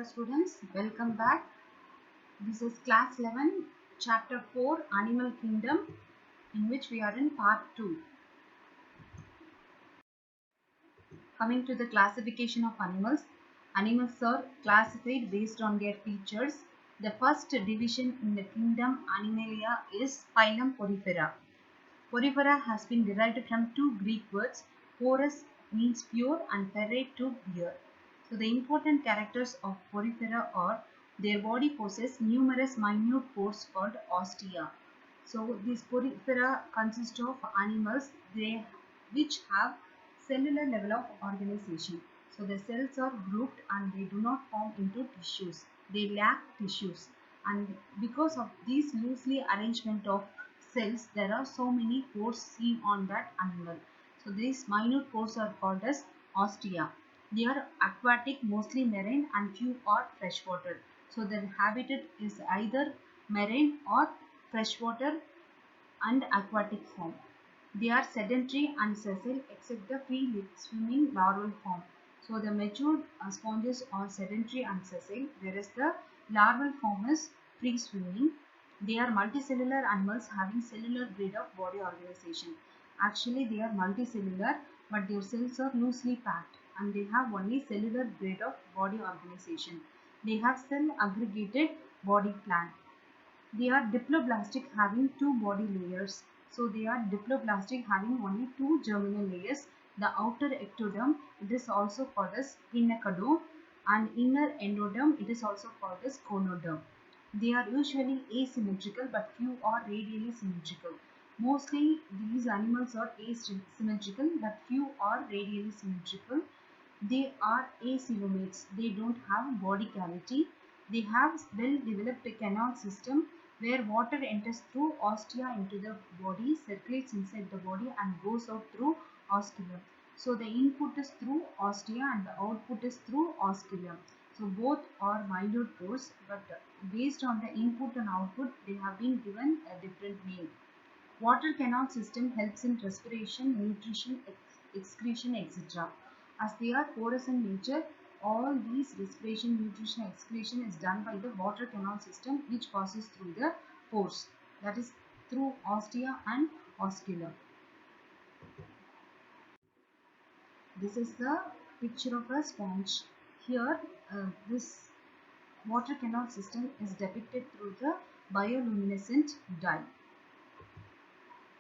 students, welcome back. This is class 11, chapter 4, Animal Kingdom, in which we are in part 2. Coming to the classification of animals, animals are classified based on their features. The first division in the kingdom Animalia is phylum Porifera. Porifera has been derived from two Greek words. Porous means pure and ferre to bear. So the important characters of Porifera are their body possesses numerous minute pores called ostia. So these Porifera consist of animals which have cellular level of organization. So the cells are grouped and they do not form into tissues. They lack tissues, and because of these loosely arrangement of cells, there are so many pores seen on that animal. So these minute pores are called as ostia. They are aquatic, mostly marine, and few are freshwater. So their habitat is either marine or freshwater and aquatic form. They are sedentary and sessile except the free swimming larval form. So the mature sponges are sedentary and sessile, whereas the larval form is free swimming. They are multicellular animals having cellular grade of body organization. Actually, they are multicellular, but their cells are loosely packed and they have only cellular grade of body organization. They have cell aggregated body plan. They are diploblastic having two body layers. So they are diploblastic having only two germinal layers. The outer ectoderm, it is also called as pinnacoderm, and inner endoderm, it is also called as conoderm. They are usually asymmetrical but few are radially symmetrical. Mostly these animals are asymmetrical but few are radially symmetrical. They are acoelomates. They don't have body cavity. They have well developed canal system where water enters through ostia into the body, circulates inside the body and goes out through osculum. So the input is through ostia and the output is through osculum. So both are minute pores, but based on the input and output they have been given a different name. Water canal system helps in respiration, nutrition, excretion, etc. As they are porous in nature, all these respiration, nutrition, excretion is done by the water canal system, which passes through the pores, that is through ostia and osculum. This is the picture of a sponge. Here, this water canal system is depicted through the bioluminescent dye.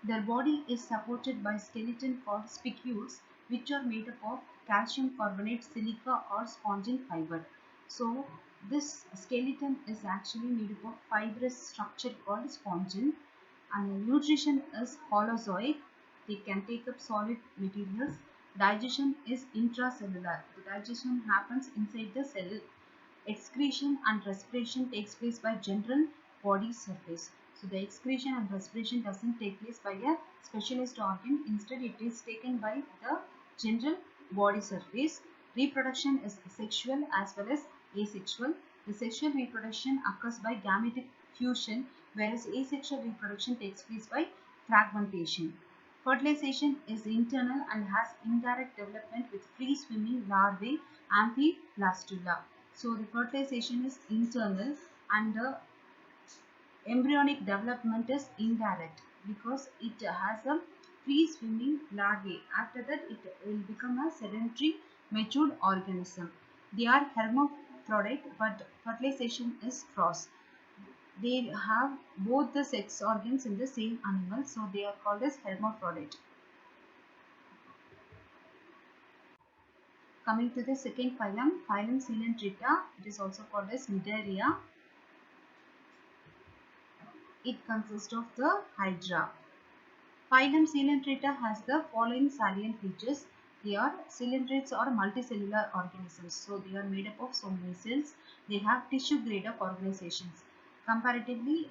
Their body is supported by skeleton called spicules, which are made up of calcium carbonate, silica or spongin fiber. So this skeleton is actually made up of fibrous structure called spongin, and the nutrition is holozoic. They can take up solid materials. Digestion is intracellular. The digestion happens inside the cell. Excretion and respiration takes place by general body surface. So the excretion and respiration doesn't take place by a specialized organ. Instead, it is taken by the general body surface. Reproduction is sexual as well as asexual. The sexual reproduction occurs by gametic fusion, whereas asexual reproduction takes place by fragmentation. Fertilization is internal and has indirect development with free swimming larvae, amphiblastula. So the fertilization is internal and the embryonic development is indirect because it has a free swimming larvae. After that it will become a sedentary matured organism. They are hermaphrodite but fertilization is cross. They have both the sex organs in the same animal, so they are called as hermaphrodite. Coming to the second phylum, phylum Coelenterata, it is also called as Cnidaria. It consists of the Hydra. Phylum Coelenterata has the following salient features. They are coelenterates or multicellular organisms. So they are made up of so many cells. They have tissue grade of organizations. Comparatively,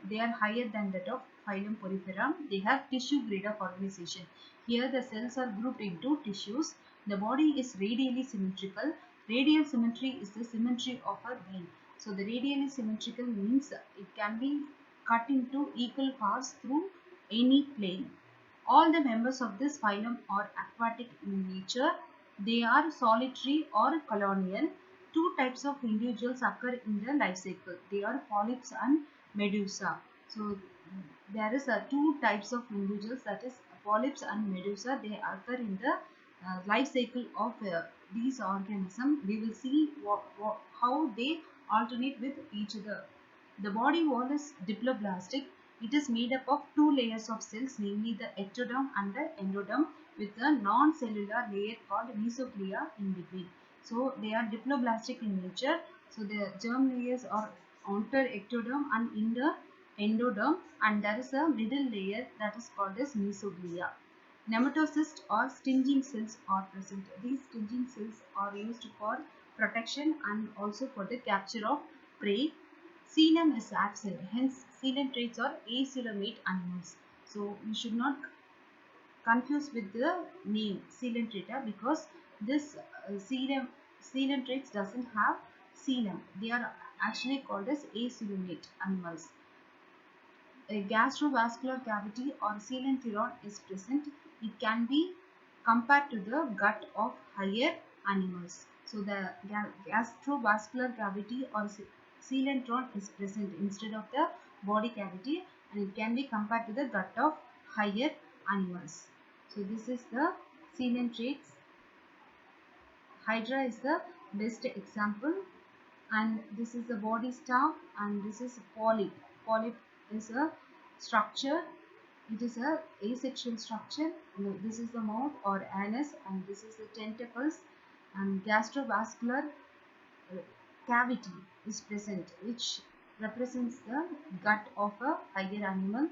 they are higher than that of phylum Porifera. They have tissue grade of organization. Here the cells are grouped into tissues. The body is radially symmetrical. Radial symmetry is the symmetry of a beam. So the radially symmetrical means it can be cut into equal parts through any plane. All the members of this phylum are aquatic in nature. They are solitary or colonial. two types of individuals occur in the life cycle. They are polyps and medusa. So there is two types of individuals, that is polyps and medusa. They occur in the life cycle of these organisms. We will see how they alternate with each other. The body wall is diploblastic. It is made up of two layers of cells, namely the ectoderm and the endoderm, with a non-cellular layer called mesoglea in between. So they are diploblastic in nature. So the germ layers are outer ectoderm and inner endoderm, and there is a middle layer that is called as mesoglea. Nematocysts or stinging cells are present. These stinging cells are used for protection and also for the capture of prey. Coelom is absent, hence coelentrates are acoelomate animals. So you should not confuse with the name coelentrata, because this coelentrates doesn't have coelom. They are actually called as acoelomate animals. A gastrovascular cavity or coelenteron is present. It can be compared to the gut of higher animals. So the gastrovascular cavity or coelenteron is present instead of the body cavity, and it can be compared to the gut of higher animals. So this is the coelentrates. Hydra is the best example, and this is the body staff, and this is polyp. Polyp is a structure. It is a asexual structure. This is the mouth or anus, and this is the tentacles, and gastrovascular cavity is present, which represents the gut of a higher animal,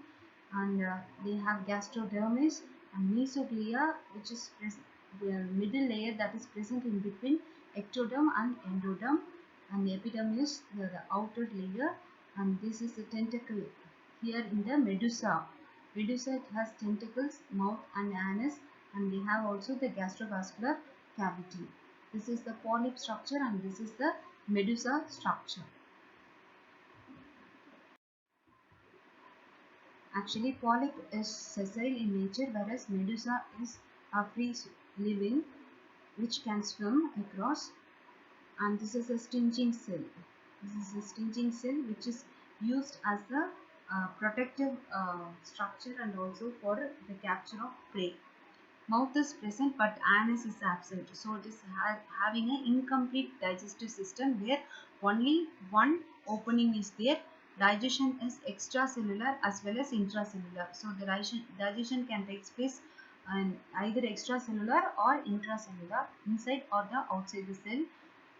and they have gastrodermis and mesoglea, which is the middle layer that is present in between ectoderm and endoderm, and the epidermis, the outer layer, and this is the tentacle here in the medusa. Medusa, it has tentacles, mouth and anus, and they have also the gastrovascular cavity. This is the polyp structure, and this is the medusa structure. Actually, polyp is sessile in nature, whereas medusa is a free living which can swim across. And this is a stinging cell. This is a stinging cell which is used as a protective structure and also for the capture of prey. Mouth is present but anus is absent. So it is having an incomplete digestive system where only one opening is there. Digestion is extracellular as well as intracellular. So the digestion can take place either extracellular or intracellular, inside or the outside the cell.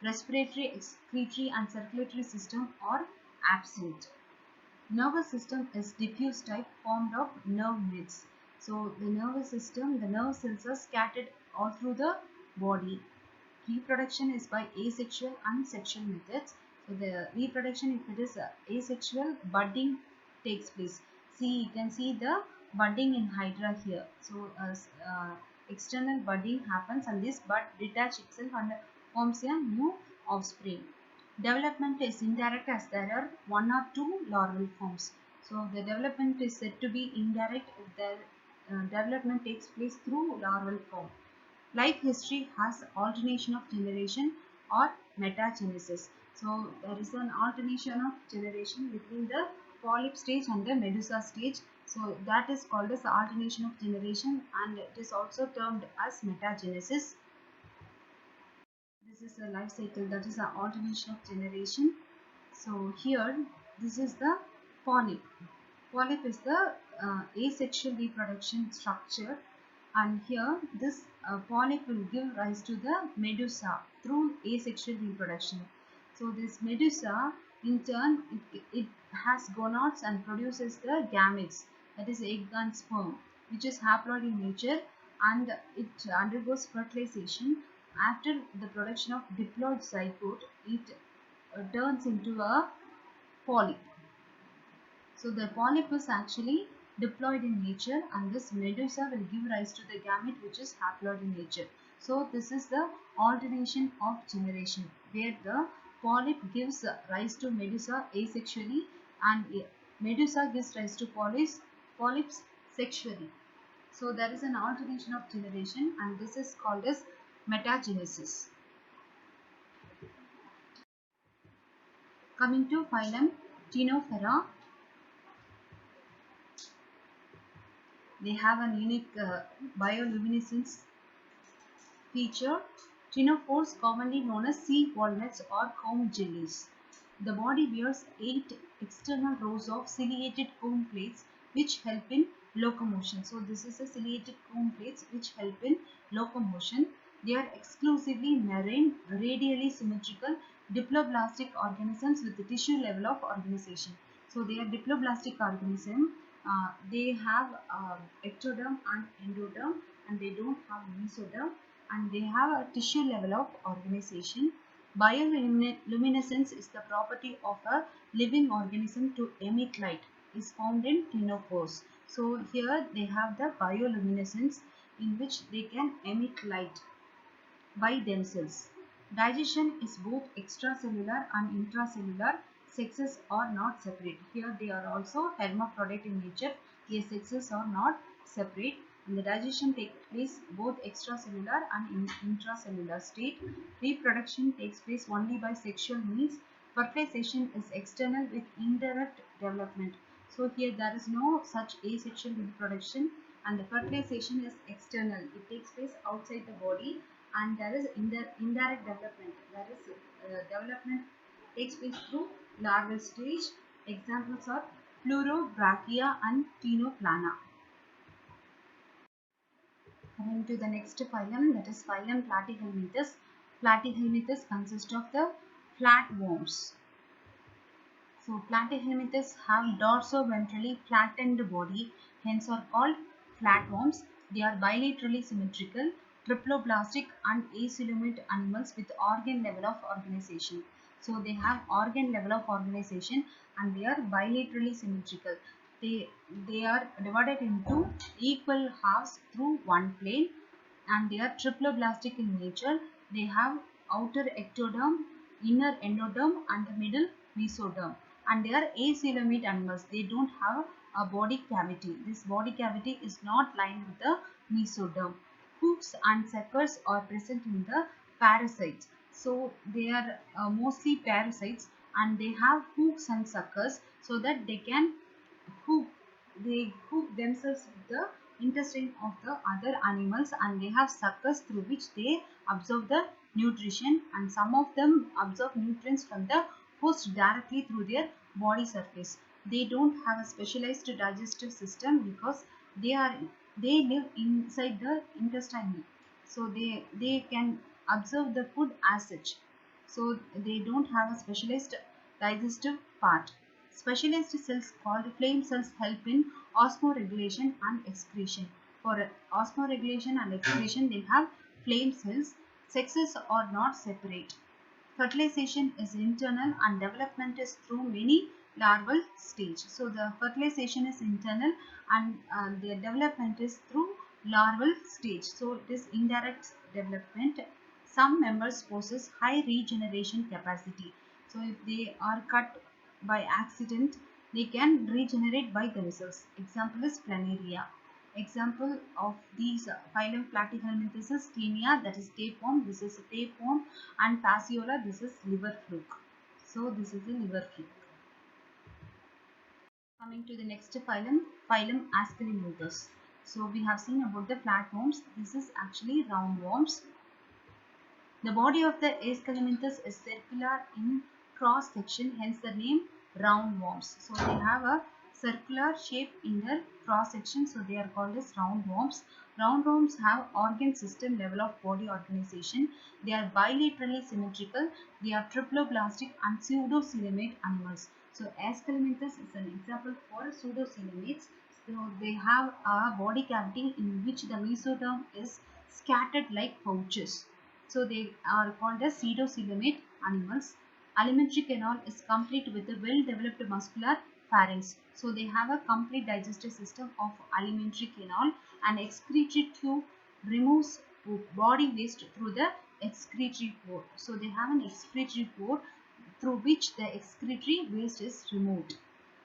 Respiratory, excretory and circulatory system are absent. Nervous system is diffuse type, formed of nerve nets. So the nervous system, the nerve cells are scattered all through the body. Reproduction is by asexual and sexual methods. So the reproduction, if it is asexual, budding takes place. See, you can see the budding in Hydra here. So external budding happens, and this bud detach itself and forms a new offspring. Development is indirect as there are one or two larval forms. So the development is said to be indirect if the development takes place through larval form. Life history has alternation of generation or metagenesis. So there is an alternation of generation between the polyp stage and the medusa stage. So that is called as alternation of generation, and it is also termed as metagenesis. This is a life cycle, that is an alternation of generation. So here, this is the polyp. Polyp is the asexual reproduction structure, and here this polyp will give rise to the medusa through asexual reproduction. So this medusa in turn, it has gonads and produces the gametes, that is egg and sperm, which is haploid in nature, and it undergoes fertilization. After the production of diploid zygote, it turns into a polyp. So the polyp is actually diploid in nature, and this medusa will give rise to the gamete, which is haploid in nature. So this is the alternation of generation, where the polyp gives rise to medusa asexually, and medusa gives rise to polyps sexually. So there is an alternation of generation, and this is called as metagenesis. Coming to phylum Ctenophora, they have a unique bioluminescence feature. Ctenophores, commonly known as sea walnuts or comb jellies. The body bears 8 external rows of ciliated comb plates which help in locomotion. So this is a ciliated comb plates which help in locomotion. They are exclusively marine, radially symmetrical, diploblastic organisms with the tissue level of organization. So they are diploblastic organism. They have ectoderm and endoderm, and they don't have mesoderm, and they have a tissue level of organization. Bioluminescence is the property of a living organism to emit light. Is found in ctenophores. So here they have the bioluminescence in which they can emit light by themselves. Digestion is both extracellular and intracellular. Sexes are not separate. Here they are also hermaphrodite in nature. Their sexes are not separate, and the digestion takes place both extracellular and in intracellular state. Reproduction takes place only by sexual means. Fertilization is external with indirect development. So here there is no such asexual reproduction, and the fertilization is external. It takes place outside the body, and there is indirect development. There is development takes place through larval stage. Examples are Pleurobrachia and Ctenoplana. Coming to the next phylum, that is phylum Platyhelminthes. Platyhelminthes consist of the flatworms. So platyhelminthes have dorso-ventrally flattened body, hence are called flatworms. They are bilaterally symmetrical, triploblastic and acoelomate animals with organ level of organization. So they have organ level of organization and they are bilaterally symmetrical. They are divided into equal halves through one plane, and they are triploblastic in nature. They have outer ectoderm, inner endoderm and the middle mesoderm, and they are acoelomate animals. They don't have a body cavity. This body cavity is not lined with the mesoderm. Hooks and suckers are present in the parasites. So they are mostly parasites, and they have hooks and suckers so that they can hook they hook themselves with the intestine of the other animals, and they have suckers through which they absorb the nutrition, and some of them absorb nutrients from the host directly through their body surface. They don't have a specialized digestive system because they are they live inside the intestine, so they can absorb the food as such. So they don't have a specialized digestive part. Specialized cells called flame cells help in osmoregulation and excretion. For osmoregulation and excretion, they have flame cells. Sexes are not separate. Fertilization is internal and development is through many larval stage. So the fertilization is internal, and the development is through larval stage. So it is indirect development. Some members possess high regeneration capacity. So if they are cut by accident, they can regenerate by themselves. Example is planaria. Example of these phylum Platyhelminthes is Taenia, that is tapeworm. This is a tapeworm, and Passiola, this is liver fluke. So this is the liver fluke. Coming to the next phylum, phylum Ascalymynthus. So we have seen about the flatworms. This is actually roundworms. The body of the Ascalymynthus is circular in cross section, hence the name roundworms. So they have a circular shape in their cross section, so they are called as roundworms. Roundworms have organ system level of body organization. They are bilaterally symmetrical. They are triploblastic and pseudocoelomate animals. So Ascalymynthus is an example for pseudocoelomates. So they have a body cavity in which the mesoderm is scattered like pouches. So they are called as pseudocoelomate animals. Alimentary canal is complete with a well-developed muscular pharynx. So they have a complete digestive system of alimentary canal, and excretory tube removes body waste through the excretory pore. So they have an excretory pore through which the excretory waste is removed.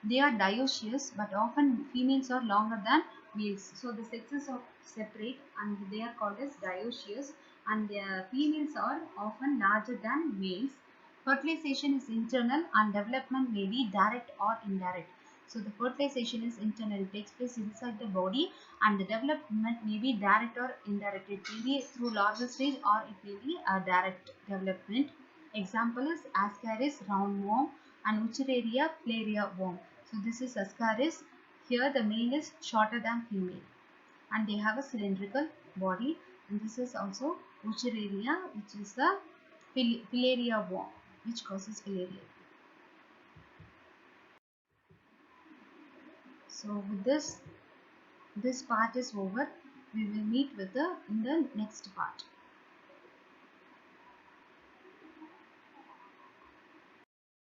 They are dioecious, but often females are longer than males. So the sexes are separate and they are called as dioecious, and the females are often larger than males. Fertilization is internal and development may be direct or indirect. So the fertilization is internal, it takes place inside the body, and the development may be direct or indirect. It may be through larval stage or it may be a direct development. Example is Ascaris roundworm and Wuchereria pleuria worm. So this is Ascaris. Here the male is shorter than female and they have a cylindrical body, and this is also Wuchereria, which is the filaria worm which causes filaria. So with this part is over. We will meet with in the next part.